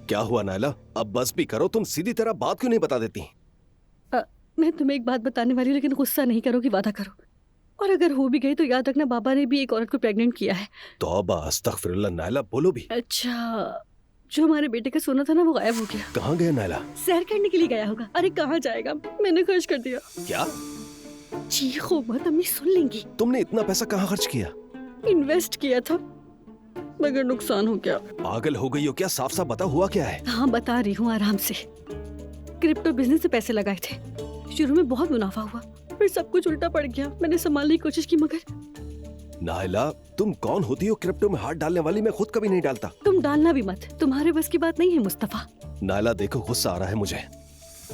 क्या हुआ नायला? अब बस भी करो, तुम सीधी तरह बात क्यों नहीं बता देती? मैं तुम्हें एक बात बताने वाली हूँ, लेकिन गुस्सा नहीं करोगी, वादा करो। और अगर हो भी गई तो याद रखना, बाबा ने भी एक औरत को प्रेग्नेंट किया है। तौबा अस्तगफिरुल्लाह। नायला बोलो भी। अच्छा, जो हमारे बेटे का सोना था ना, वो गायब हो गया। कहाँ गया नायला? सैर करने के लिए गया होगा। अरे कहाँ जाएगा, मैंने खर्च कर दिया। क्या? चीखो मत, अम्मी सुन लेंगी। तुमने इतना पैसा कहाँ खर्च किया? इन्वेस्ट किया था, मगर नुकसान हो गया। पागल हो गई हो क्या? साफ साफ बता, हुआ क्या है? हाँ बता रही हूँ, आराम से। क्रिप्टो बिजनेस से पैसे लगाए थे, शुरू में बहुत मुनाफा हुआ, फिर सब कुछ उल्टा पड़ गया। मैंने संभालने की कोशिश की, मगर नायला तुम कौन होती हो क्रिप्टो में हाथ डालने वाली? मैं खुद कभी नहीं डालता। तुम डालना भी मत, तुम्हारे बस की बात नहीं है मुस्तफा। नायला देखो, गुस्सा आ रहा है मुझे।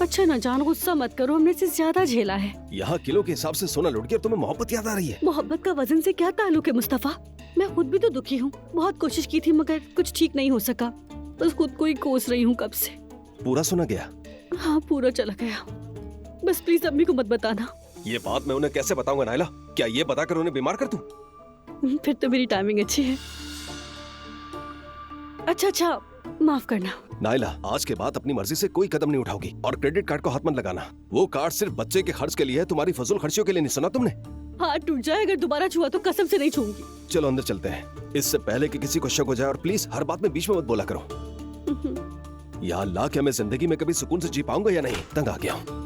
अच्छा ना जान, गुस्सा मत करो, हमने से ज्यादा झेला है। यहाँ किलो के हिसाब से सोना लुट गया, तुम्हें मोहब्बत याद आ रही है? मोहब्बत का वजन से क्या ताल्लुक है मुस्तफा? मैं खुद भी तो दुखी हूँ, बहुत कोशिश की थी मगर कुछ ठीक नहीं हो सका। बस खुद को ही कोस रही हूँ कब से। पूरा सोना गया? हाँ पूरा चला गया। बस प्लीज अम्मी को मत बताना। ये बात मैं उन्हें कैसे बताऊंगा नायला? क्या ये बताकर उन्हें बीमार कर दूं? फिर तो मेरी टाइमिंग अच्छी है। अच्छा, माफ करना। नायला आज के बाद अपनी मर्जी से कोई कदम नहीं उठाओगी, और क्रेडिट कार्ड को हाथ मत लगाना। वो कार्ड सिर्फ बच्चे के खर्च के लिए है, तुम्हारी फजूल खर्चियों के लिए नहीं। सुना तुमने? हाथ टूट जाए अगर दोबारा छुआ तो कसम से नहीं छूऊंगी। चलो अंदर चलते हैं, इससे पहले कि किसी को शक हो जाए। और प्लीज हर बात में बीच में मत बोला करो। या अल्लाह, क्या मैं जिंदगी में कभी सुकून से जी पाऊंगा या नहीं? तंग आ गया हूँ।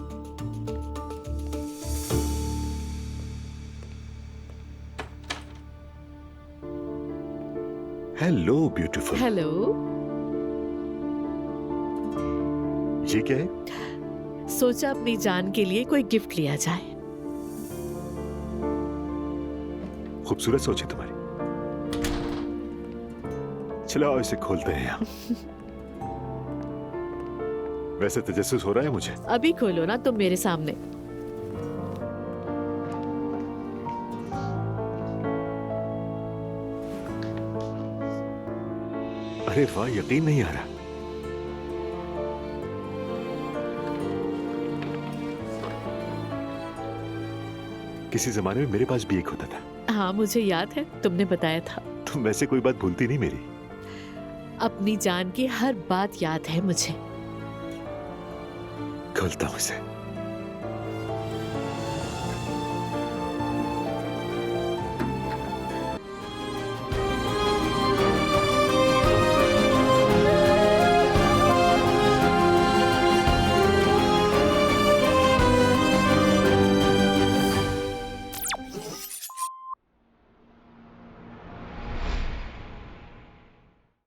Hello beautiful. हेलो। ये क्या है? सोचा अपनी जान के लिए कोई गिफ्ट लिया जाए। खूबसूरत सोच है तुम्हारी। चलो आओ इसे खोलते हैं यहाँ। वैसे तजस्सुस हो रहा है मुझे। अभी खोलो ना तुम मेरे सामने। अरे वाह, यकीन नहीं आ रहा। किसी जमाने में मेरे पास भी एक होता था। हाँ मुझे याद है, तुमने बताया था। तुम वैसे कोई बात भूलती नहीं मेरी। अपनी जान की हर बात याद है मुझे। खोलता हूँ इसे।